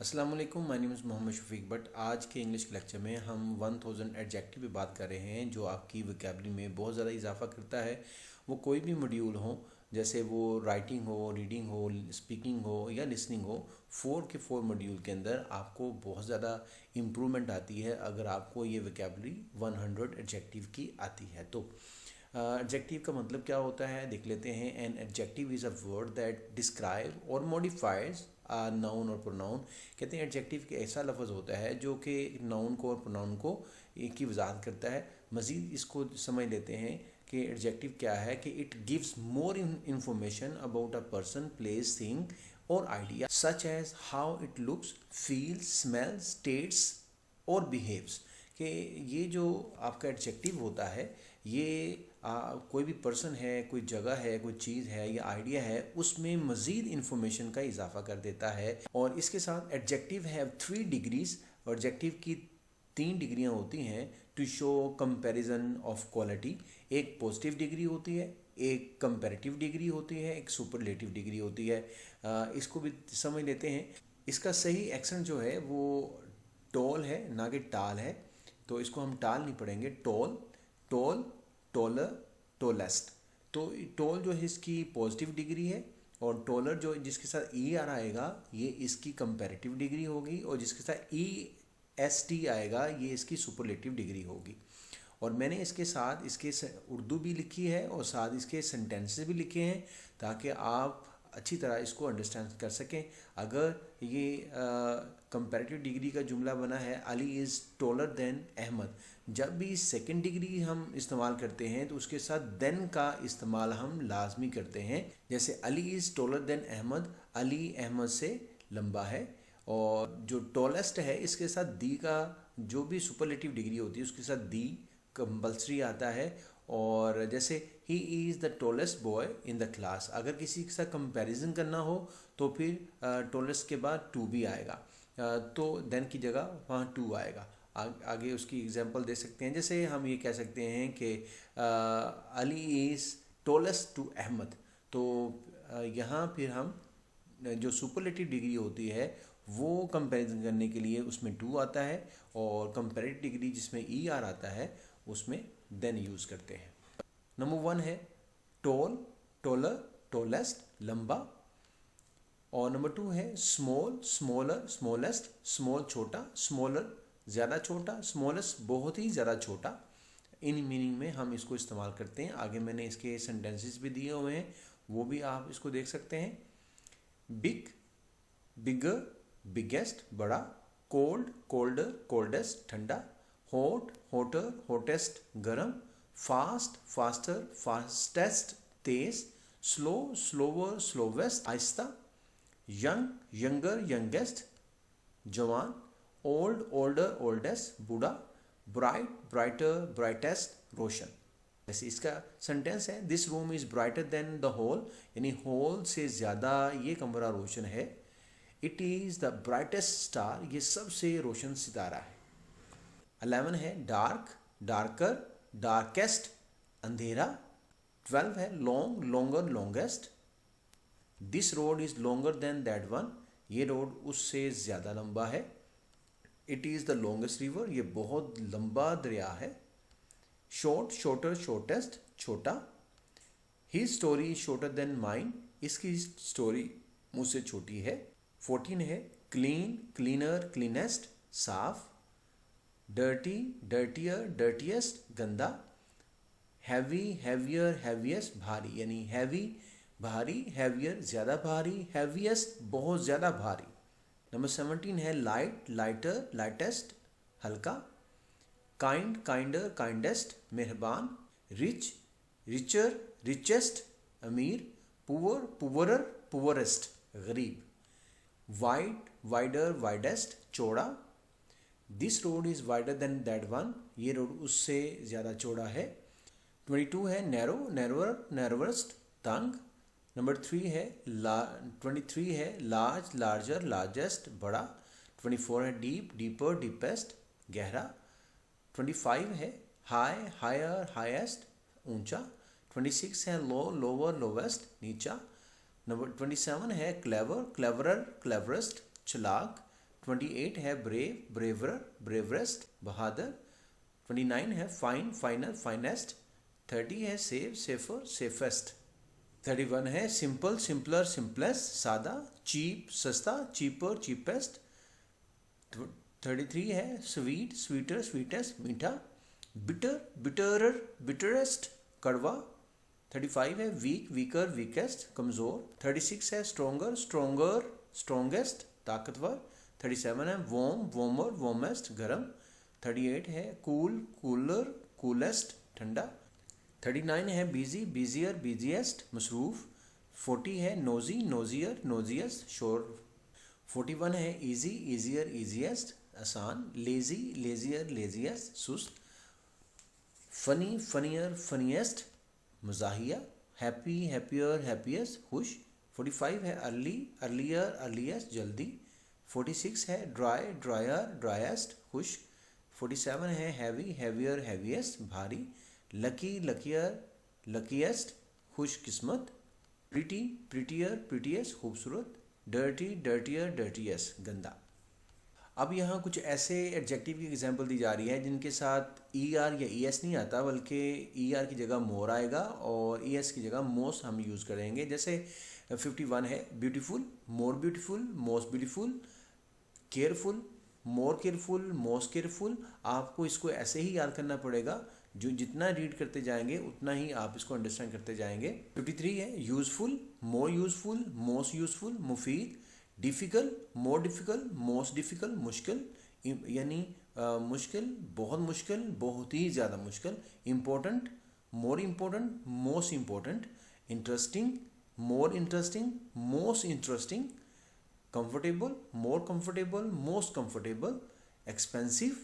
अस्सलाम वालेकुम, my name is Mohammed Shafiq but आज के इंग्लिश के लेक्चर में हम 1000 एडजेक्टिव पे बात कर रहे हैं जो आपकी वोकैबुलरी में बहुत ज़्यादा इजाफा करता है। वो कोई भी मॉड्यूल हो, जैसे वो राइटिंग हो, रीडिंग हो, स्पीकिंग हो या लिसनिंग हो, 4 मॉड्यूल के अंदर आपको बहुत ज़्यादा इम्प्रूवमेंट आती है अगर आपको ये वोकैबुलरी 100 एडजेक्टिव की आती है तो। एडजेक्टिव का मतलब क्या होता है देख लेते हैं। An adjective is a word that describe और मॉडिफाइज नाउन और प्रोनाउन। कहते हैं एडजेक्टिव के ऐसा लफ्ज़ होता है जो कि नाउन को और प्रोनाउन को एक की वजाहत करता है। मज़ीद इसको समझ लेते हैं कि एडजेक्टिव क्या है, कि it gives more information about a person, place, thing और idea such as how it looks, feels, smells, states और बिहेव्स। कि ये जो आपका एडजेक्टिव होता है ये कोई भी पर्सन है, कोई जगह है, कोई चीज़ है या आइडिया है, उसमें मज़ीद इन्फॉर्मेशन का इजाफा कर देता है। और इसके साथ एडजेक्टिव हैव 3 डिग्रीज। एडजेक्टिव की 3 डिग्रियाँ होती हैं to show comparison of quality. एक पॉजिटिव डिग्री होती है, एक कंपैरेटिव डिग्री होती है, एक सुपरलेटिव डिग्री होती है। इसको भी समझ लेते हैं। इसका सही एक्सेंट जो है वो टॉल है, ना कि टाल है, तो इसको हम टाल नहीं पढ़ेंगे। Tall, tall, taller, tallest. तो टॉल जो है इसकी पॉजिटिव डिग्री है, और टॉलर जो जिसके साथ ई आर आएगा ये इसकी कंपैरेटिव डिग्री होगी, और जिसके साथ ई एस टी आएगा ये इसकी सुपरलेटिव डिग्री होगी। और मैंने इसके साथ इसके उर्दू भी लिखी है और साथ इसके सेंटेंसेस भी लिखे हैं ताकि आप अच्छी तरह इसको अंडरस्टैंड कर सकें। अगर ये कंपैरेटिव डिग्री का जुमला बना है Ali is taller than Ahmad, जब भी सेकंड डिग्री हम इस्तेमाल करते हैं तो उसके साथ देन का इस्तेमाल हम लाजमी करते हैं। जैसे Ali is taller than Ahmad, Ali Ahmad से लंबा है। और जो टॉलेस्ट है इसके साथ दी का जो भी सुपरलेटिव डिग्री होती है उसके साथ दी कंपल्सरी आता है। और जैसे he is the tallest boy in the class, अगर किसी के साथ कंपैरिजन करना हो तो फिर टॉलेस्ट के बाद टू भी आएगा, तो देन की जगह वहाँ टू आएगा। आगे उसकी एग्जांपल दे सकते हैं। जैसे हम ये कह सकते हैं कि Ali is tallest to Ahmad, तो यहाँ फिर हम जो सुपरलेटिव डिग्री होती है वो कंपैरिजन करने के लिए उसमें टू आता है, और कंपैरेटिव डिग्री जिसमें ई आर आता है उसमें देन यूज़ करते हैं। नंबर 1 है टॉल, टॉलर, टॉलेस्ट, लंबा। और नंबर 2 है स्मॉल, स्मॉलर, स्मॉलेस्ट। स्मॉल छोटा, स्मॉलर ज़्यादा छोटा, स्मॉलेस्ट बहुत ही ज़्यादा छोटा। इन मीनिंग में हम इसको इस्तेमाल करते हैं। आगे मैंने इसके सेंटेंसेस भी दिए हुए हैं, वो भी आप इसको देख सकते हैं। बिग, बिगर, बिगेस्ट बड़ा। कोल्ड, कोल्डर, कोल्डेस्ट ठंडा। हॉट, हॉटर, हॉटेस्ट गर्म। फास्ट, फास्टर, फास्टेस्ट तेज। स्लो, स्लोवर, स्लोवेस्ट आहिस्ता। यंग, यंगर, यंगेस्ट जवान। ओल्ड, ओल्डर, ओल्डेस्ट बूढ़ा। ब्राइट, ब्राइटर, ब्राइटेस्ट रोशन। जैसे इसका सेंटेंस है this room is brighter then the hall, यानी हॉल से ज़्यादा ये कमरा रोशन है। It is the brightest star, ये सबसे रोशन सितारा है। 11 है डार्क, डार्कर, डार्केस्ट अंधेरा। 12 है long, longer, longest. This road is longer than that one, ये रोड उससे ज़्यादा लंबा है। It is the longest river, ये बहुत लंबा दरिया है। शॉर्ट, शॉर्टर, शॉर्टेस्ट छोटा। He story is shorter than mine, इसकी स्टोरी मुझसे छोटी है। 14 है क्लीन, क्लीनर, क्लीनेस्ट साफ। डर्टी, डर्टियर, डर्टिएस्ट गंदा। हैवी, हैवियर, हैवीएस्ट भारी, यानी हैवी भारी, हैवियर ज़्यादा भारी, हैवीएस्ट बहुत ज़्यादा भारी। नंबर 17 है लाइट, लाइटर, लाइटेस्ट हल्का। काइंड, काइंडर, काइंडेस्ट मेहरबान। रिच, रिचर, रिचेस्ट अमीर। पुअर, पुअरर, पुअरेस्ट गरीब। वाइड, वाइडर, वाइडेस्ट चौड़ा। This road is wider than that one, ये रोड उससे ज़्यादा चौड़ा है। 22 है नैरो, नैरोअर, नैरोवेस्ट तंग। नंबर 3 है 23 है लार्ज, लार्जर, लार्जेस्ट बड़ा। 24 है डीप, डीपर, डीपेस्ट गहरा। 25 है हाई, हायर, हाईएस्ट ऊंचा। 26 है लो, लोअर, लोवेस्ट नीचा। नंबर 27 है क्लेवर, क्लेवरर, क्लेवरेस्ट चालाक। 28 है ब्रेव, ब्रेवर, ब्रेवरेस्ट, बहादुर। 29 है फाइन, फाइनर, फाइनेस्ट। 30 है सेव, सेफर, सेफेस्ट। 31 है सिंपल, सिंपलर, सिंपलेस्ट, सादा। चीप, सस्ता, चीपर, चीपेस्ट। 33 है स्वीट, स्वीटर, स्वीटेस्ट, मीठा। बिटर, बिटरर, बिटरेस्ट, कड़वा। 35 है वीक, वीकर, वीकेस्ट, कमज़ोर। 36 है स्ट्रोंगर, स्ट्रोंगर, स्ट्रोंगेस्ट, ताकतवर। 37 है वॉर्म, वॉर्मर, वॉर्मेस्ट, गर्म। 38 है कूल, कूलर, कूलेस्ट, ठंडा। 39 है बिजी, बिजियर, बिजिएस्ट, मसरूफ़। 40 है नोजी, नोजियर, नोजियस्ट, शोर। 41 है ईजी, ईजियर, ईजिएस्ट, आसान। लेज़ी, लेजियर, लेजिएस्ट, सुस्त। फनी, फनियर, फनीएस्ट, मज़ाहिया। हैप्पी, हैप्पियर, हैप्पीएस्ट, खुश। 45 है अर्ली, अर्लियर, अर्लीस्ट, जल्दी। 46 है ड्राई, ड्रायर, ड्राइएस्ट, खुश। 47 है हैवी, हैवियर, हैवीएस्ट, भारी। लकी, लकियर, लकीएस्ट, खुश किस्मत। प्रिटी, प्रिटियर, प्रिटीएस्ट, खूबसूरत। डर्टी, डर्टियर, डर्टीएस्ट, गंदा। अब यहाँ कुछ ऐसे एडजेक्टिव की एग्जांपल दी जा रही है जिनके साथ ई आर या ई एस नहीं आता, बल्कि ई आर की जगह मोर आएगा और ई एस की जगह मोस्ट हम यूज़ करेंगे। जैसे 51 है beautiful, more beautiful, most beautiful. Careful, more careful, most careful. आपको इसको ऐसे ही याद करना पड़ेगा, जो जितना रीड करते जाएंगे उतना ही आप इसको अंडरस्टैंड करते जाएंगे। 53 है useful, more useful, most useful, मुफीद। Difficult, more difficult, most difficult, मुश्किल, यानी मुश्किल, बहुत मुश्किल, बहुत ही ज़्यादा मुश्किल। Important, more important, most important. Interesting, more interesting, most interesting. Comfortable, more comfortable, most comfortable. Expensive,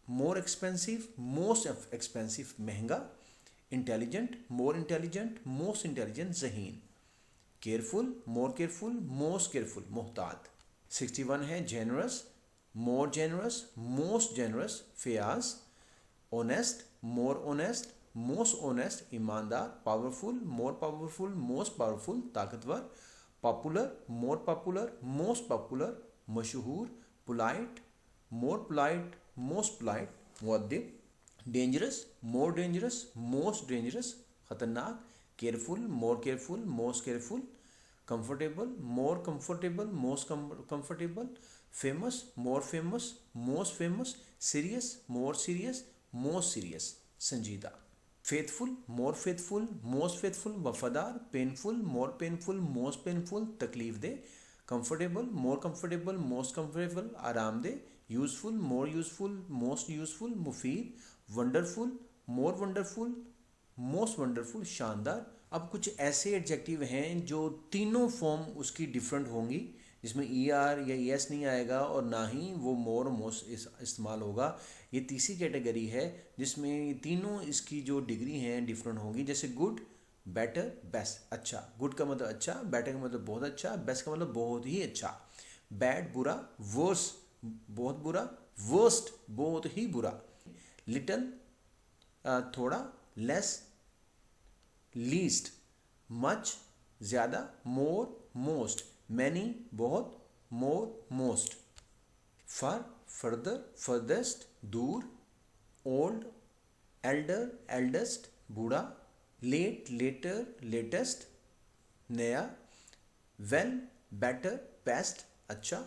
more expensive, most expensive, महंगा। Intelligent, more intelligent, most intelligent, ज़हीन। Careful, more careful, most careful, मोहतात। 61 है generous, more generous, most generous, फयाज। Honest, more honest, most honest, ईमानदार। Powerful, more powerful, most powerful, ताकतवर। Popular, more popular, most popular, मशहूर। Polite, more polite, most polite, मुअद्दिब। Dangerous, more dangerous, most dangerous, ख़तरनाक। Careful, more careful, most careful. Comfortable, more comfortable, most comfortable. Famous, more famous, most famous. Serious, more serious, most serious, संजीदा। Faithful, more faithful, most faithful, वफादार। Painful, more painful, most painful, तकलीफ दे। Comfortable, more comfortable, most comfortable, आरामदेह। Useful, more useful, most useful, मुफीद। Wonderful, मोर wonderful, most wonderful, शानदार। अब कुछ ऐसे एडजेक्टिव हैं जो तीनों फॉर्म उसकी डिफरेंट होंगी, जिसमें ई आर या ई एस नहीं आएगा और ना ही वो मोर मोस्ट इस्तेमाल होगा। ये तीसरी कैटेगरी है जिसमें तीनों इसकी जो डिग्री हैं डिफरेंट होंगी। जैसे गुड, बेटर, बेस्ट। अच्छा, गुड का मतलब अच्छा, बेटर का मतलब बहुत अच्छा, बेस्ट का मतलब बहुत ही अच्छा। बैड, बुरा। वर्स, बहुत बुरा। वर्स्ट, बहुत ही बुरा। लिटिल, थोड़ा। Less, least. मच, ज़्यादा। मोर, मोस्ट। मैनी, बहुत। More, most. Far, further, furthest, दूर। ओल्ड, एल्डर, एल्डेस्ट, बूढ़ा। लेट, लेटर, लेटेस्ट, नया। वेल, बेटर, बेस्ट, अच्छा।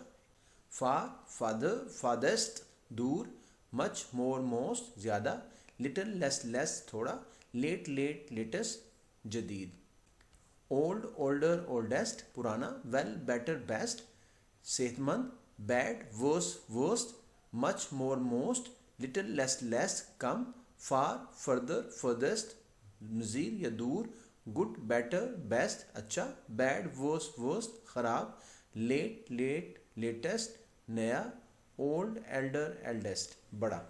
फार, फादर, फादेस्ट, दूर। मच, मोर, मोस्ट, ज़्यादा। लिटिल, लेस, लेस, थोड़ा। लेट, लेट, लेटेस्ट, जदीद। ओल्ड, ओल्डर, ओल्डेस्ट, पुराना। वेल, बेटर, बेस्ट, सेहतमंद। Bad, worse, worst. Much, more, most. Little, less, less, कम। Far, further, furthest, नज़ीर या दूर। गुड, बेटर, बेस्ट, अच्छा। बैड, वर्स, वर्स्ट, ख़राब। लेट, लेट, लेटेस्ट, नया। ओल्ड, एल्डर, एल्डेस्ट, बड़ा।